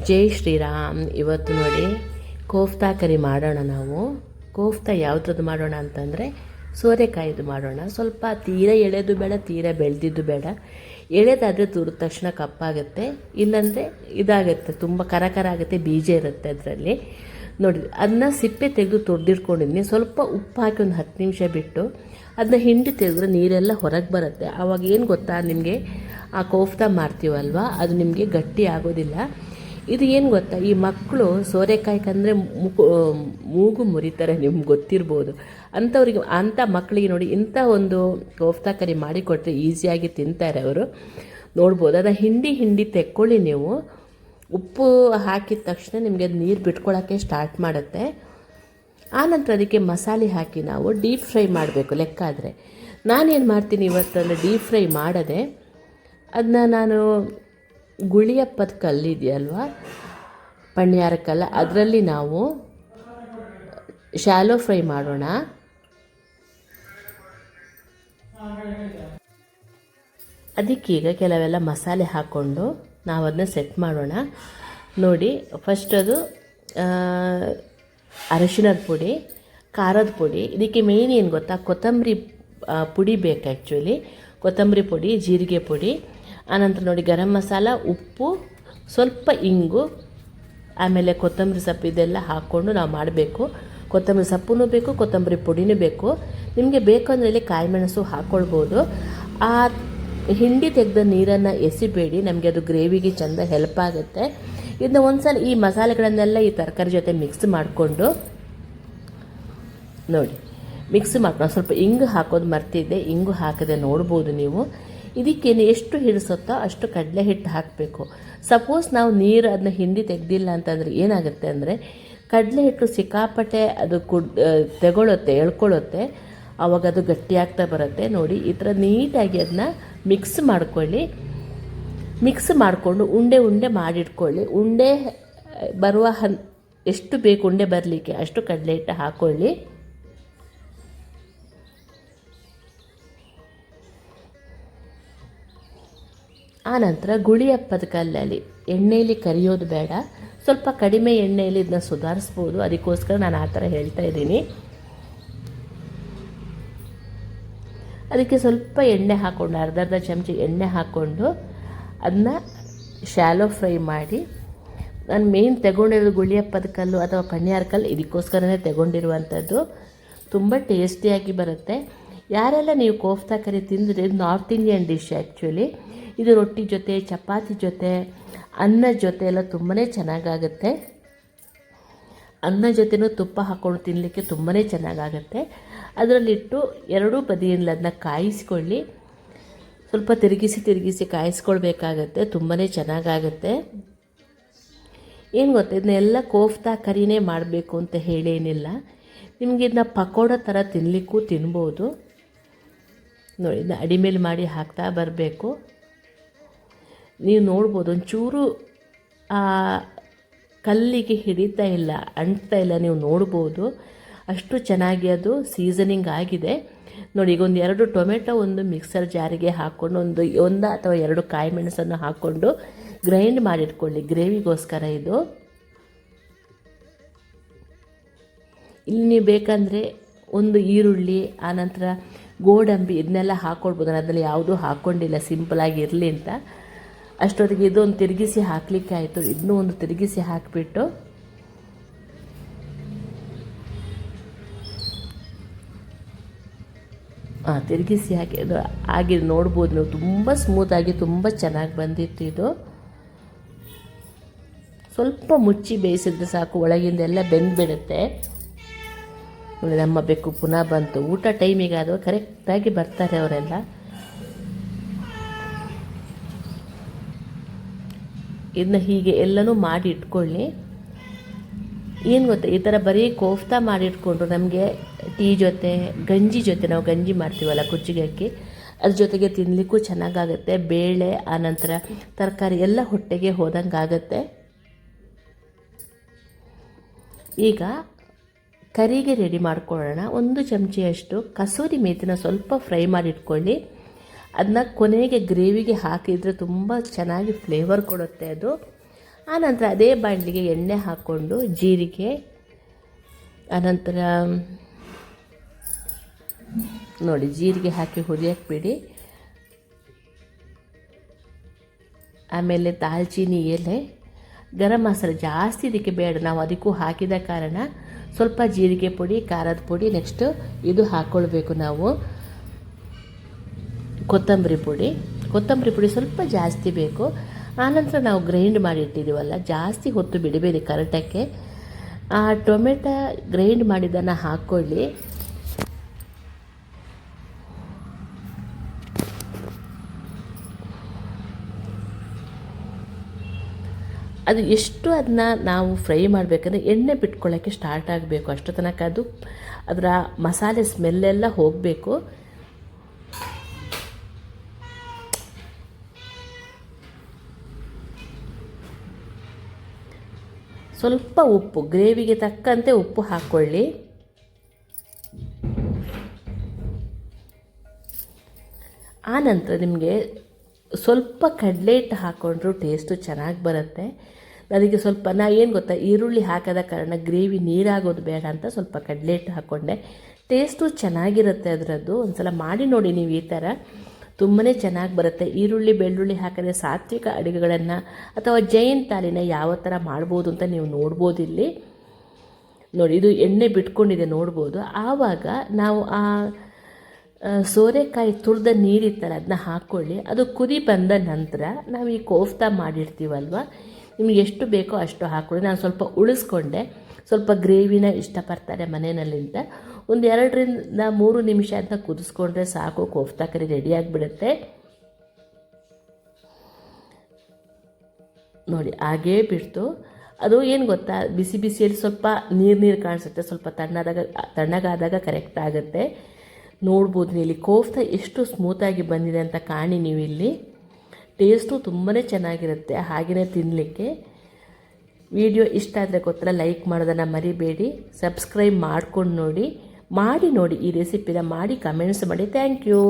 ಜೈ ಶ್ರೀರಾಮ್. ಇವತ್ತು ನೋಡಿ ಕೋಫ್ತಾ ಕರಿ ಮಾಡೋಣ. ನಾವು ಕೋಫ್ತಾ ಯಾವುದ್ರದ್ದು ಮಾಡೋಣ ಅಂತಂದರೆ ಸೋರೆಕಾಯಿದು ಮಾಡೋಣ. ಸ್ವಲ್ಪ ತೀರ ಎಳೆದು ಬೇಡ, ತೀರ ಬೆಳೆದಿದ್ದು ಬೇಡ. ಎಳೆದಾದರೆ ತುರಿದ ತಕ್ಷಣ ಕಪ್ಪಾಗುತ್ತೆ, ಇಲ್ಲಾಂದರೆ ಇದಾಗುತ್ತೆ, ತುಂಬ ಕರ ಆಗುತ್ತೆ, ಬೀಜ ಇರುತ್ತೆ ಅದರಲ್ಲಿ. ನೋಡಿ, ಅದನ್ನ ಸಿಪ್ಪೆ ತೆಗೆದು ತೊಳೆದಿಟ್ಕೊಂಡಿದ್ದೀನಿ. ಸ್ವಲ್ಪ ಉಪ್ಪು ಹಾಕಿ ಒಂದು 10 ನಿಮಿಷ ಬಿಟ್ಟು ಅದನ್ನ ಹಿಂಡಿ ತೆಗೆದ್ರೆ ನೀರೆಲ್ಲ ಹೊರಗೆ ಬರುತ್ತೆ. ಆವಾಗ ಏನು ಗೊತ್ತಾ, ನಿಮಗೆ ಆ ಕೋಫ್ತಾ ಮಾಡ್ತೀವಲ್ವ, ಅದು ನಿಮಗೆ ಗಟ್ಟಿ ಆಗೋದಿಲ್ಲ. ಇದು ಏನು ಗೊತ್ತಾ, ಈ ಮಕ್ಕಳು ಸೋರೆಕಾಯಿ ಕಂದರೆ ಮೂಗು ಮುರಿತಾರೆ, ನಿಮ್ಗೆ ಗೊತ್ತಿರ್ಬೋದು. ಅಂಥ ಮಕ್ಕಳಿಗೆ ನೋಡಿ ಇಂಥ ಒಂದು ಕೋಫ್ತಾ ಕರಿ ಮಾಡಿಕೊಟ್ರೆ ಈಸಿಯಾಗಿ ತಿಂತಾರೆ ಅವರು. ನೋಡ್ಬೋದು, ಅದನ್ನು ಹಿಂಡಿ ತೆಕ್ಕೊಳ್ಳಿ ನೀವು. ಉಪ್ಪು ಹಾಕಿದ ತಕ್ಷಣ ನಿಮಗೆ ಅದು ನೀರು ಬಿಟ್ಕೊಳ್ಳೋಕ್ಕೆ ಸ್ಟಾರ್ಟ್ ಮಾಡುತ್ತೆ. ಆನಂತರ ಅದಕ್ಕೆ ಮಸಾಲೆ ಹಾಕಿ ನಾವು ಡೀಪ್ ಫ್ರೈ ಮಾಡಬೇಕು. ಲೆಕ್ಕ ಆದರೆ ನಾನೇನು ಮಾಡ್ತೀನಿ ಇವತ್ತಂದರೆ, ಡೀಪ್ ಫ್ರೈ ಮಾಡದೆ ಅದನ್ನ ನಾನು ಗುಳಿಯಪ್ಪದ ಕಲ್ಲಿದೆಯಲ್ವ, ಪಣ್ಯಾರ ಕಲ್ಲ, ಅದರಲ್ಲಿ ನಾವು ಶಾಲೋ ಫ್ರೈ ಮಾಡೋಣ. ಅದಕ್ಕೀಗ ಕೆಲವೆಲ್ಲ ಮಸಾಲೆ ಹಾಕ್ಕೊಂಡು ನಾವು ಅದನ್ನ ಸೆಟ್ ಮಾಡೋಣ. ನೋಡಿ, ಫಸ್ಟ್ ಅದು ಅರಿಶಿಣದ ಪುಡಿ, ಖಾರದ ಪುಡಿ. ಇದಕ್ಕೆ ಮೇಯ್ನ್ ಏನು ಗೊತ್ತಾ, ಕೊತ್ತಂಬರಿ ಪುಡಿ ಬೇಕು ಆ್ಯಕ್ಚುಲಿ. ಕೊತ್ತಂಬರಿ ಪುಡಿ, ಜೀರಿಗೆ ಪುಡಿ, ಆನಂತರ ನೋಡಿ ಗರಂ ಮಸಾಲ, ಉಪ್ಪು, ಸ್ವಲ್ಪ ಇಂಗು, ಆಮೇಲೆ ಕೊತ್ತಂಬರಿ ಸೊಪ್ಪು, ಇದೆಲ್ಲ ಹಾಕ್ಕೊಂಡು ನಾವು ಮಾಡಬೇಕು. ಕೊತ್ತಂಬರಿ ಸೊಪ್ಪು ಬೇಕು, ಕೊತ್ತಂಬರಿ ಪುಡಿನೂ ಬೇಕು. ನಿಮಗೆ ಬೇಕು ಅಂದರೆ ಇಲ್ಲಿ ಕಾಯಿ ಮೆಣಸು ಹಾಕ್ಕೊಳ್ಬೋದು. ಆ ಹಿಂಡಿ ತೆಗೆದ ನೀರನ್ನು ಎಸಿಬೇಡಿ, ನಮಗೆ ಅದು ಗ್ರೇವಿಗೆ ಚೆಂದ ಹೆಲ್ಪ್ ಆಗುತ್ತೆ. ಇದನ್ನ ಒಂದ್ಸಲ ಈ ಮಸಾಲೆಗಳನ್ನೆಲ್ಲ ಈ ತರಕಾರಿ ಜೊತೆ ಮಿಕ್ಸ್ ಮಾಡಿಕೊಂಡು ನೋಡಿ, ಮಿಕ್ಸ್ ಮಾಡ್ಕೊಂಡು ಸ್ವಲ್ಪ ಇಂಗು ಹಾಕೋದು ಮರ್ತಿದ್ದೆ, ಇಂಗು ಹಾಕದೆ ನೋಡ್ಬೋದು ನೀವು. ಇದಕ್ಕೇನು ಎಷ್ಟು ಹಿಡಿಸುತ್ತೋ ಅಷ್ಟು ಕಡಲೆ ಹಿಟ್ಟು ಹಾಕಬೇಕು. ಸಪೋಸ್ ನಾವು ನೀರು ಅದನ್ನ ಹಿಂಡಿ ತೆಗೆದಿಲ್ಲ ಅಂತಂದರೆ ಏನಾಗುತ್ತೆ ಅಂದರೆ, ಕಡಲೆ ಹಿಟ್ಟು ಸಿಕ್ಕಾಪಟ್ಟೆ ಅದು ಎಳ್ಕೊಳ್ಳುತ್ತೆ, ಆವಾಗ ಅದು ಗಟ್ಟಿಯಾಗ್ತಾ ಬರುತ್ತೆ. ನೋಡಿ, ಈ ಥರ ನೀಟಾಗಿ ಅದನ್ನ ಮಿಕ್ಸ್ ಮಾಡ್ಕೊಳ್ಳಿ. ಮಿಕ್ಸ್ ಮಾಡಿಕೊಂಡು ಉಂಡೆ ಮಾಡಿಟ್ಕೊಳ್ಳಿ. ಉಂಡೆ ಬರುವ ಎಷ್ಟು ಬೇಕು ಉಂಡೆ ಬರಲಿಕ್ಕೆ ಅಷ್ಟು ಕಡಲೆ ಹಿಟ್ಟು ಹಾಕ್ಕೊಳ್ಳಿ. ಆನಂತರ ಗುಳಿಯಪ್ಪದ ಕಲ್ಲಲ್ಲಿ ಎಣ್ಣೆಯಲ್ಲಿ ಕರಿಯೋದು ಬೇಡ, ಸ್ವಲ್ಪ ಕಡಿಮೆ ಎಣ್ಣೆಯಲ್ಲಿ ಇದನ್ನ ಸುಧಾರಿಸ್ಬೋದು. ಅದಕ್ಕೋಸ್ಕರ ನಾನು ಆ ಥರ ಹೇಳ್ತಾ ಇದ್ದೀನಿ. ಅದಕ್ಕೆ ಸ್ವಲ್ಪ ಎಣ್ಣೆ ಹಾಕ್ಕೊಂಡು, ಅರ್ಧ ಚಮಚ ಎಣ್ಣೆ ಹಾಕ್ಕೊಂಡು ಅದನ್ನ ಶಾಲೋ ಫ್ರೈ ಮಾಡಿ. ನಾನು ಮೇಯ್ನ್ ತಗೊಂಡಿರೋದು ಗುಳಿಯಪ್ಪದ ಕಲ್ಲು ಅಥವಾ ಪಣ್ಯಾರ ಕಲ್ಲು, ಇದಕ್ಕೋಸ್ಕರನೇ ತಗೊಂಡಿರುವಂಥದ್ದು. ತುಂಬ ಟೇಸ್ಟಿಯಾಗಿ ಬರುತ್ತೆ. ಯಾರೆಲ್ಲ ನೀವು ಕೋಫ್ತಾ ಕರಿ ತಿಂದರೆ, ಇದು ನಾರ್ತ್ ಇಂಡಿಯನ್ ಡಿಶ್ ಆ್ಯಕ್ಚುಲಿ. ಇದು ರೊಟ್ಟಿ ಜೊತೆ, ಚಪಾತಿ ಜೊತೆ, ಅನ್ನ ಜೊತೆ ಎಲ್ಲ ತುಂಬಾ ಚೆನ್ನಾಗಾಗುತ್ತೆ. ಅನ್ನ ಜೊತೆನೂ ತುಪ್ಪ ಹಾಕ್ಕೊಂಡು ತಿನ್ನಲಿಕ್ಕೆ ತುಂಬಾ ಚೆನ್ನಾಗಾಗುತ್ತೆ. ಅದರಲ್ಲಿಟ್ಟು ಎರಡೂ ಬದಿಯಲ್ಲಿ ಅದನ್ನ ಕಾಯಿಸ್ಕೊಳ್ಳಿ. ಸ್ವಲ್ಪ ತಿರುಗಿಸಿ ಕಾಯಿಸ್ಕೊಳ್ಬೇಕಾಗತ್ತೆ, ತುಂಬಾ ಚೆನ್ನಾಗಾಗುತ್ತೆ. ಏನು ಗೊತ್ತಾ, ಇದನ್ನೆಲ್ಲ ಕೋಫ್ತಾ ಕರಿನೇ ಮಾಡಬೇಕು ಅಂತ ಹೇಳೇನಿಲ್ಲ. ನಿಮಗೆ ಇದನ್ನ ಪಕೋಡ ಥರ ತಿನ್ನಲಿಕ್ಕೂ ತಿನ್ಬೋದು. ನೋಡಿ, ಇದನ್ನ ಅಡಿಮೇಲೆ ಮಾಡಿ ಹಾಕ್ತಾ ಬರಬೇಕು. ನೀವು ನೋಡ್ಬೋದು, ಒಂಚೂರು ಕಲ್ಲಿಗೆ ಹಿಡಿತಾ ಇಲ್ಲ, ಅಂಟ್ತಾ ಇಲ್ಲ, ನೀವು ನೋಡ್ಬೋದು. ಅಷ್ಟು ಚೆನ್ನಾಗಿ ಅದು ಸೀಸನಿಂಗ್ ಆಗಿದೆ. ನೋಡಿ, ಈಗ 2 ಟೊಮೆಟೊ ಒಂದು ಮಿಕ್ಸರ್ ಜಾರಿಗೆ ಹಾಕ್ಕೊಂಡು ಒಂದು ಅಥವಾ 2 ಕಾಯಿ ಮೆಣಸನ್ನು ಹಾಕ್ಕೊಂಡು ಗ್ರೈಂಡ್ ಮಾಡಿಟ್ಕೊಳ್ಳಿ, ಗ್ರೇವಿಗೋಸ್ಕರ ಇದು. ಇಲ್ಲಿ ನೀವು ಬೇಕಂದರೆ ಒಂದು ಈರುಳ್ಳಿ, ಆನಂತರ ಗೋಡಂಬಿ, ಇದನ್ನೆಲ್ಲ ಹಾಕ್ಕೊಳ್ಬೋದು. ನಾನು ಅದರಲ್ಲಿ ಯಾವುದೂ ಹಾಕ್ಕೊಂಡಿಲ್ಲ, ಸಿಂಪಲಾಗಿ ಇರಲಿ ಅಂತ. ಅಷ್ಟೊತ್ತಿಗೆ ಇದೊಂದು ತಿರುಗಿಸಿ ಹಾಕಲಿಕ್ಕೆ ಆಯಿತು. ಇದನ್ನೂ ಒಂದು ತಿರುಗಿಸಿ ಹಾಕಿಬಿಟ್ಟು ತಿರುಗಿಸಿ ಹಾಕಿ ಅದು ಆಗಿ ನೋಡ್ಬೋದು ನೀವು. ತುಂಬ ಸ್ಮೂತಾಗಿ ತುಂಬ ಚೆನ್ನಾಗಿ ಬಂದಿತ್ತು ಇದು. ಸ್ವಲ್ಪ ಮುಚ್ಚಿ ಬೇಯಿಸಿದ್ರೆ ಸಾಕು, ಒಳಗಿಂದೆಲ್ಲ ಬೆಂದುಬಿಡುತ್ತೆ. ನೋಡಿ, ನಮ್ಮ ಬೆಕ್ಕು ಪುನಃ ಬಂತು. ಊಟ ಟೈಮಿಗೆ ಅದು ಕರೆಕ್ಟಾಗಿ ಬರ್ತಾರೆ ಅವರೆಲ್ಲ. ಇದನ್ನ ಹೀಗೆ ಎಲ್ಲನೂ ಮಾಡಿ ಇಟ್ಕೊಳ್ಳಿ. ಏನು ಗೊತ್ತಾ, ಈ ಥರ ಬರೀ ಕೋಫ್ತಾ ಮಾಡಿಟ್ಕೊಂಡು ನಮಗೆ ಟೀ ಜೊತೆ, ಗಂಜಿ ಜೊತೆ, ನಾವು ಗಂಜಿ ಮಾಡ್ತೀವಲ್ಲ ಕುಚ್ಚಿಗೆ ಅಕ್ಕಿ, ಅದ್ರ ಜೊತೆಗೆ ತಿನ್ನಲಿಕ್ಕೂ ಚೆನ್ನಾಗಾಗುತ್ತೆ. ಬೇಳೆ, ಆನಂತರ ತರಕಾರಿ ಎಲ್ಲ ಹೊಟ್ಟೆಗೆ ಹೋದಂಗೆ ಆಗುತ್ತೆ. ಈಗ ಕರಿಗೆ ರೆಡಿ ಮಾಡ್ಕೊಳ್ಳೋಣ. 1 ಚಮಚೆಯಷ್ಟು ಕಸೂರಿ ಮೇಥಿನ ಸ್ವಲ್ಪ ಫ್ರೈ ಮಾಡಿಟ್ಕೊಳ್ಳಿ. ಅದನ್ನ ಕೊನೆಗೆ ಗ್ರೇವಿಗೆ ಹಾಕಿದರೆ ತುಂಬ ಚೆನ್ನಾಗಿ ಫ್ಲೇವರ್ ಕೊಡುತ್ತೆ ಅದು. ಆನಂತರ ಅದೇ ಬಾಣಲಿಗೆ ಎಣ್ಣೆ ಹಾಕ್ಕೊಂಡು ಜೀರಿಗೆ, ಆನಂತರ ನೋಡಿ ಜೀರಿಗೆ ಹಾಕಿ ಹುರಿಯಕ್ಕೆ ಬಿಡಿ. ಆಮೇಲೆ ದಾಲ್ಚಿನ್ನಿ ಎಲೆ, ಗರಂ ಮಸಾಲೆ ಜಾಸ್ತಿ ಇದಕ್ಕೆ ಬೇಡ, ನಾವು ಅದಕ್ಕೂ ಹಾಕಿದ ಕಾರಣ ಸ್ವಲ್ಪ ಜೀರಿಗೆ ಪುಡಿ, ಖಾರದ ಪುಡಿ, ನೆಕ್ಸ್ಟು ಇದು ಹಾಕ್ಕೊಳ್ಬೇಕು ನಾವು ಕೊತ್ತಂಬರಿ ಪುಡಿ ಸ್ವಲ್ಪ ಜಾಸ್ತಿ ಬೇಕು. ಆನಂತರ ನಾವು ಗ್ರೈಂಡ್ ಮಾಡಿ ಇಟ್ಟಿದ್ದೀವಲ್ಲ, ಜಾಸ್ತಿ ಹೊತ್ತು ಬಿಡಬೇಡಿ ಕರೆಕ್ಟಕ್ಕೆ. ಆ ಟೊಮೆಟೊ ಗ್ರೈಂಡ್ ಮಾಡಿದ್ದನ್ನು ಹಾಕ್ಕೊಳ್ಳಿ. ಅದು ಎಷ್ಟು ಅದನ್ನ ನಾವು ಫ್ರೈ ಮಾಡಬೇಕಂದ್ರೆ ಎಣ್ಣೆ ಬಿಟ್ಕೊಳ್ಳೋಕ್ಕೆ ಸ್ಟಾರ್ಟ್ ಆಗಬೇಕು, ಅಷ್ಟು ತನಕ ಅದು ಅದರ ಮಸಾಲೆ ಸ್ಮೆಲ್ಲೆಲ್ಲ ಹೋಗಬೇಕು. ಸ್ವಲ್ಪ ಉಪ್ಪು, ಗ್ರೇವಿಗೆ ತಕ್ಕಂತೆ ಉಪ್ಪು ಹಾಕ್ಕೊಳ್ಳಿ. ಆನಂತರ ನಿಮಗೆ ಸ್ವಲ್ಪ ಕಡಲೆ ಹಿಟ್ಟು ಹಾಕ್ಕೊಂಡ್ರೂ ಟೇಸ್ಟು ಚೆನ್ನಾಗಿ ಬರುತ್ತೆ. ನನಗೆ ಸ್ವಲ್ಪ ಏನು ಗೊತ್ತಾ, ಈರುಳ್ಳಿ ಹಾಕದ ಕಾರಣ ಗ್ರೇವಿ ನೀರಾಗೋದು ಬೇಡ ಅಂತ ಸ್ವಲ್ಪ ಕಡಲೆ ಹಿಟ್ಟು ಹಾಕ್ಕೊಂಡೆ. ಟೇಸ್ಟು ಚೆನ್ನಾಗಿರುತ್ತೆ ಅದರದ್ದು. ಒಂದು ಸಲ ಮಾಡಿ ನೋಡಿ ನೀವು, ಈ ಥರ ತುಂಬಾ ಚೆನ್ನಾಗಿ ಬರುತ್ತೆ. ಈರುಳ್ಳಿ ಬೆಳ್ಳುಳ್ಳಿ ಹಾಕದೆ ಸಾತ್ವಿಕ ಅಡುಗೆಗಳನ್ನು ಅಥವಾ ಜೈನ್ ಥಾಲಿನ ಯಾವ ಥರ ಮಾಡ್ಬೋದು ಅಂತ ನೀವು ನೋಡ್ಬೋದು. ಇಲ್ಲಿ ನೋಡಿ, ಇದು ಎಣ್ಣೆ ಬಿಟ್ಕೊಂಡಿದೆ ನೋಡ್ಬೋದು. ಆವಾಗ ನಾವು ಆ ಸೋರೆಕಾಯಿ ತುರಿದ ನೀರಿತ್ತಲ್ಲ ಅದನ್ನ ಹಾಕ್ಕೊಳ್ಳಿ. ಅದು ಕುದಿ ಬಂದ ನಂತರ ನಾವು ಈ ಕೋಫ್ತಾ ಮಾಡಿರ್ತೀವಲ್ವ, ನಿಮಗೆ ಎಷ್ಟು ಬೇಕೋ ಅಷ್ಟು ಹಾಕ್ಕೊಳ್ಳಿ. ನಾನು ಸ್ವಲ್ಪ ಉಳಿಸ್ಕೊಂಡೆ, ಸ್ವಲ್ಪ ಗ್ರೇವಿನ ಇಷ್ಟಪಡ್ತಾರೆ ಮನೆಯಲ್ಲಿಂದ. ಒಂದು 2ರಿಂದ 3 ನಿಮಿಷ ಅಂತ ಕುದಿಸ್ಕೊಂಡ್ರೆ ಸಾಕು, ಕೋಫ್ತಾ ಕರಿ ರೆಡಿಯಾಗಿಬಿಡುತ್ತೆ. ನೋಡಿ ಹಾಗೇ ಬಿಡ್ತು. ಅದು ಏನು ಗೊತ್ತಾ, ಬಿಸಿ ಬಿಸಿಯಲ್ಲಿ ಸ್ವಲ್ಪ ನೀರು ಕಾಣಿಸುತ್ತೆ, ಸ್ವಲ್ಪ ತಣ್ಣಗಾದಾಗ ಕರೆಕ್ಟ್ ಆಗುತ್ತೆ. ನೋಡ್ಬೋದು ನೀವು ಇಲ್ಲಿ ಕೋಫ್ತಾ ಎಷ್ಟು ಸ್ಮೂತಾಗಿ ಬಂದಿದೆ ಅಂತ ಕಾಣಿ ನೀವು ಇಲ್ಲಿ. ಟೇಸ್ಟು ತುಂಬಾ ಚೆನ್ನಾಗಿರುತ್ತೆ ಹಾಗೆಯೇ ತಿನ್ನಲಿಕ್ಕೆ. ವಿಡಿಯೋ ಇಷ್ಟ ಆದರೆ ಗೊತ್ತಲ್ಲ, ಲೈಕ್ ಮಾಡೋದನ್ನು ಮರಿಬೇಡಿ, ಸಬ್ಸ್ಕ್ರೈಬ್ ಮಾಡ್ಕೊಂಡು ನೋಡಿ ಈ ರೆಸಿಪಿನ ಮಾಡಿ ಕಮೆಂಟ್ಸ್ ಮಾಡಿ. Thank you.